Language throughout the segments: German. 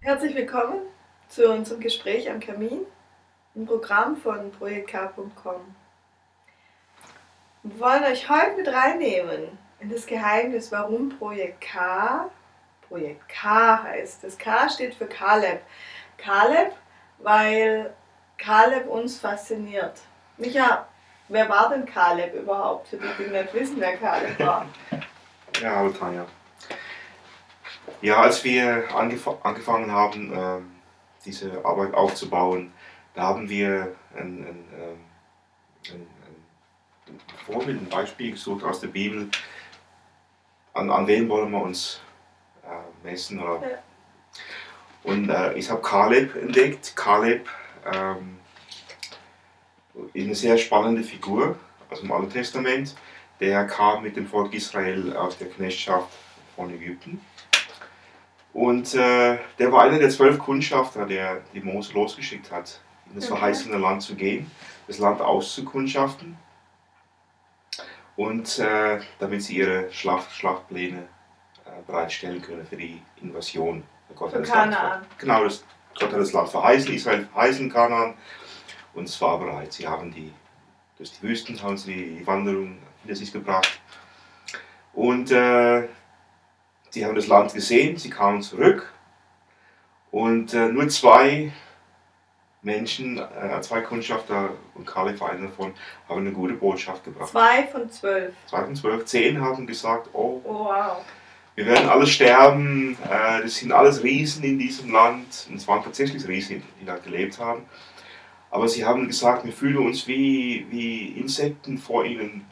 Herzlich willkommen zu unserem Gespräch am Kamin, ein Programm von projektk.com. Wir wollen euch heute mit reinnehmen in das Geheimnis, warum Projekt K heißt. Das K steht für Kaleb. Kaleb, weil Kaleb uns fasziniert. Micha, wer war denn Kaleb überhaupt, für die, die nicht wissen, wer Kaleb war? Ja, hallo Tanja. Ja, als wir angefangen haben, diese Arbeit aufzubauen, da haben wir ein Vorbild, ein Beispiel gesucht aus der Bibel. An wen wollen wir uns messen? Oder? Ja. Und ich habe Kaleb entdeckt. Kaleb ist eine sehr spannende Figur aus dem Alten Testament. Der kam mit dem Volk Israel aus der Knechtschaft von Ägypten. Und der war einer der 12 Kundschafter, die Mose losgeschickt hat, in das verheißene Land zu gehen, das Land auszukundschaften. Und damit sie ihre Schlachtpläne bereitstellen können für die Invasion. Gott Für Kanaan. Genau, Gott hat das Land verheißen, Israel verheißen, Kanaan. Und es war bereit. Durch die Wüsten haben sie die Wanderung hinter sich gebracht. Und sie haben das Land gesehen, sie kamen zurück. Und nur zwei Menschen, zwei Kundschafter und Kaleb war einer davon, haben eine gute Botschaft gebracht. 2 von 12. 2 von 12. 10 haben gesagt, Oh, wow. Wir werden alle sterben, das sind alles Riesen in diesem Land. Und es waren tatsächlich Riesen, die da gelebt haben. Aber sie haben gesagt, wir fühlen uns wie Insekten vor ihnen.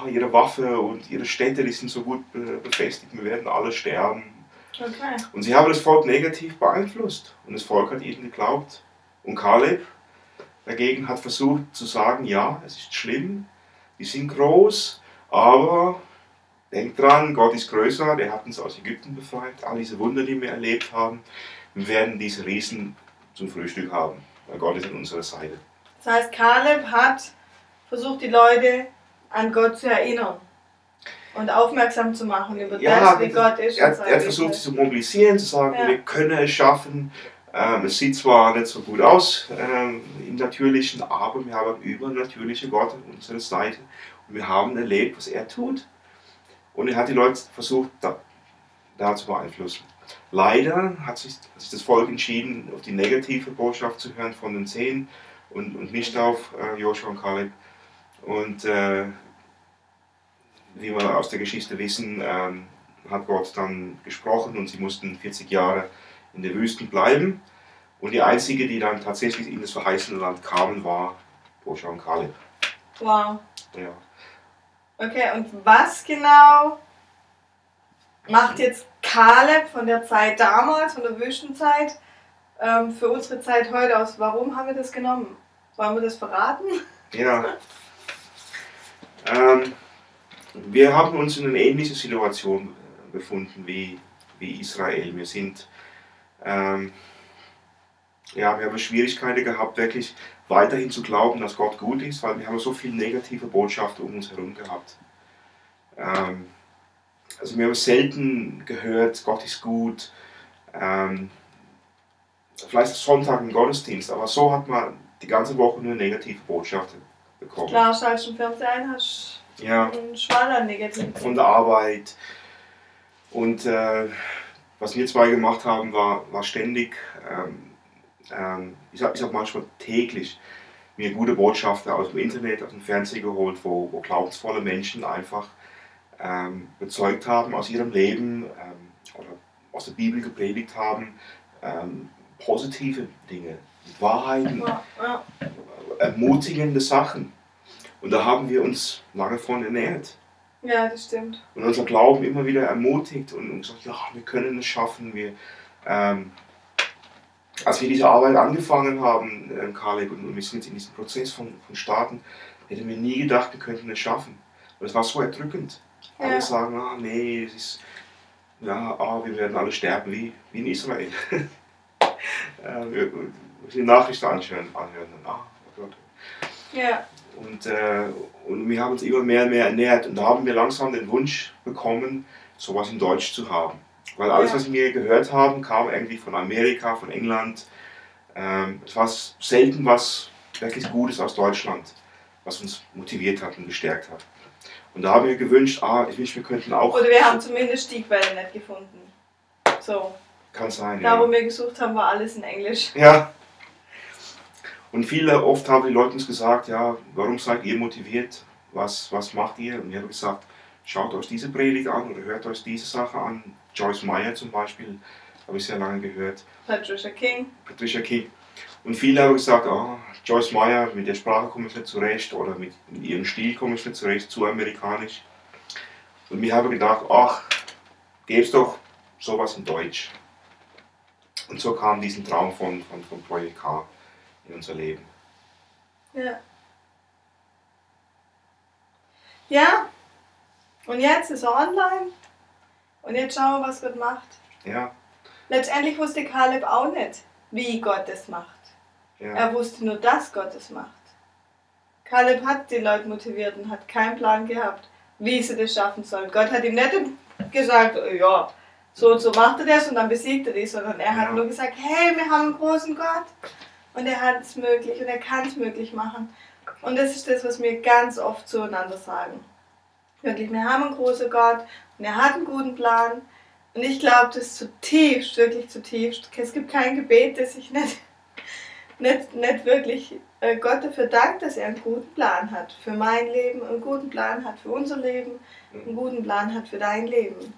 Ihre Waffe und ihre Städte, die sind so gut befestigt, wir werden alle sterben. Okay. Und sie haben das Volk negativ beeinflusst. Und das Volk hat ihnen geglaubt. Und Kaleb dagegen hat versucht zu sagen, ja, es ist schlimm, die sind groß, aber denkt dran, Gott ist größer, der hat uns aus Ägypten befreit, all diese Wunder, die wir erlebt haben, wir werden diese Riesen zum Frühstück haben, weil Gott ist an unserer Seite. Das heißt, Kaleb hat versucht, die Leute an Gott zu erinnern und aufmerksam zu machen über das, wie Gott ist. Er hat versucht, sie zu mobilisieren, zu sagen, wir können es schaffen. Es sieht zwar nicht so gut aus im Natürlichen, aber wir haben übernatürliche Gott an unserer Seite und wir haben erlebt, was er tut. Und er hat die Leute versucht, da zu beeinflussen. Leider hat sich das Volk entschieden, auf die negative Botschaft zu hören von den 10 und nicht auf Joshua und Kaleb. Und wie wir aus der Geschichte wissen, hat Gott dann gesprochen und sie mussten 40 Jahre in der Wüste bleiben. Und die einzige, die dann tatsächlich in das verheißene Land kamen, war Joshua und Kaleb. Wow. Ja. Okay, und was genau macht jetzt Kaleb von der Zeit damals, von der Wüstenzeit, für unsere Zeit heute aus? Warum haben wir das genommen? Wollen wir das verraten? Ja. Wir haben uns in einer ähnlichen Situation befunden wie Israel. Wir haben Schwierigkeiten gehabt, wirklich weiterhin zu glauben, dass Gott gut ist, weil wir haben so viele negative Botschaften um uns herum gehabt. Also wir haben selten gehört, Gott ist gut. Vielleicht Sonntag im Gottesdienst, aber so hat man die ganze Woche nur negative Botschaften bekommen. Klar, schaltest du im Fernsehen ein, hast einen Schwaller negativ. Von der Arbeit. Und was wir zwei gemacht haben, war ständig, ich hab manchmal täglich mir gute Botschaften aus dem Internet, aus dem Fernsehen geholt, wo glaubensvolle Menschen einfach bezeugt haben aus ihrem Leben oder aus der Bibel gepredigt haben, positive Dinge, Wahrheiten, ermutigende Sachen. Und da haben wir uns lange von ernährt. Ja, das stimmt. Und unser Glauben immer wieder ermutigt und gesagt, ja, wir können es schaffen. Als wir diese Arbeit angefangen haben, Kaleb, und wir sind jetzt in diesem Prozess von Starten, hätten wir nie gedacht, wir könnten es schaffen. Und es war so erdrückend. Ja. Alle sagen, nee, wir werden alle sterben wie in Israel. Wir die Nachrichten anhören dann, oh Gott. Ja. Und wir haben uns immer mehr und mehr ernährt und da haben wir langsam den Wunsch bekommen, sowas in Deutsch zu haben. Weil alles, Ja. was wir gehört haben, kam irgendwie von Amerika, von England. Es war selten was wirklich Gutes aus Deutschland, was uns motiviert hat und gestärkt hat. Und da haben wir gewünscht, ich wünsche, wir könnten auch... Oder wir haben zumindest die Quelle nicht gefunden. So. Kann sein, Da, ja. wo wir gesucht haben, war alles in Englisch. Ja. Und oft haben die Leute uns gesagt, ja, warum seid ihr motiviert? Was macht ihr? Und wir haben gesagt, schaut euch diese Predigt an oder hört euch diese Sache an. Joyce Meyer zum Beispiel, habe ich sehr lange gehört. Patricia King. Und viele haben gesagt, Joyce Meyer, mit der Sprache komme ich nicht zurecht oder mit ihrem Stil komme ich nicht zurecht, zu amerikanisch. Und wir haben gedacht, gäbe es doch sowas in Deutsch. Und so kam diesen Traum von Projekt K in unser Leben. Ja. Ja. Und jetzt ist er online. Und jetzt schauen wir, was Gott macht. Ja. Letztendlich wusste Kaleb auch nicht, wie Gott es macht. Ja. Er wusste nur, dass Gott es macht. Kaleb hat die Leute motiviert und hat keinen Plan gehabt, wie sie das schaffen sollen. Gott hat ihm nicht gesagt, ja, so und so macht er das und dann besiegt er die, sondern er hat nur gesagt, hey, wir haben einen großen Gott und er hat es möglich und er kann es möglich machen. Und das ist das, was wir ganz oft zueinander sagen. Wirklich, wir haben einen großen Gott und er hat einen guten Plan. Und ich glaube das zutiefst, wirklich zutiefst. Es gibt kein Gebet, das ich nicht wirklich Gott dafür dankt, dass er einen guten Plan hat für mein Leben, einen guten Plan hat für unser Leben, einen guten Plan hat für dein Leben.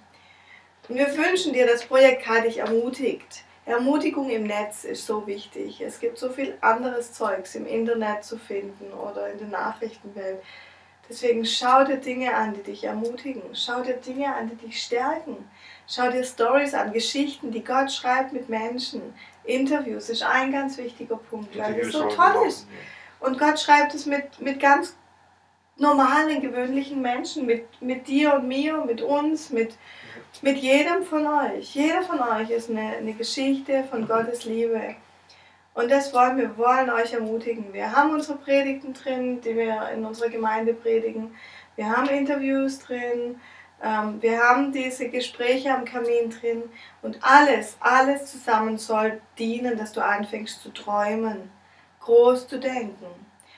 Und wir wünschen dir, dass Projekt K dich ermutigt. Ermutigung im Netz ist so wichtig. Es gibt so viel anderes Zeugs im Internet zu finden oder in der Nachrichtenwelt. Deswegen schau dir Dinge an, die dich ermutigen. Schau dir Dinge an, die dich stärken. Schau dir Stories an, Geschichten, die Gott schreibt mit Menschen. Interviews ist ein ganz wichtiger Punkt, weil es so toll ist. Und Gott schreibt es mit ganz normalen, gewöhnlichen Menschen, mit dir und mir, mit uns, mit jedem von euch. Jeder von euch ist eine Geschichte von Gottes Liebe. Und das wollen wir. Wir wollen euch ermutigen. Wir haben unsere Predigten drin, die wir in unserer Gemeinde predigen. Wir haben Interviews drin. Wir haben diese Gespräche am Kamin drin. Und alles zusammen soll dienen, dass du anfängst zu träumen, groß zu denken.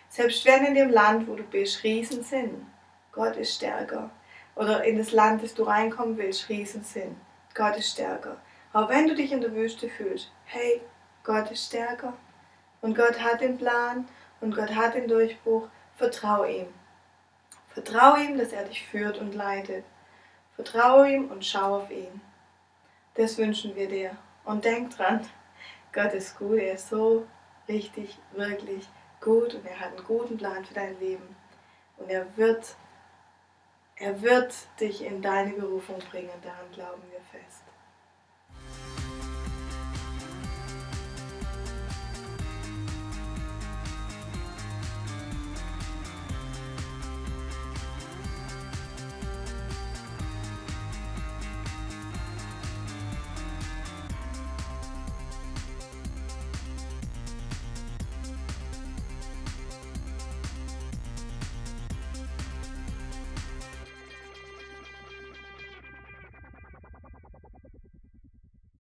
Selbst wenn in dem Land, wo du bist, Riesen sind, Gott ist stärker. Oder in das Land, das du reinkommen willst, Riesen sind, Gott ist stärker. Aber wenn du dich in der Wüste fühlst, hey, Gott ist stärker. Und Gott hat den Plan und Gott hat den Durchbruch. Vertrau ihm. Vertrau ihm, dass er dich führt und leitet. Vertrau ihm und schau auf ihn. Das wünschen wir dir. Und denk dran, Gott ist gut, er ist so richtig, wirklich gut und er hat einen guten Plan für dein Leben. Und er wird dich in deine Berufung bringen, daran glauben wir fest.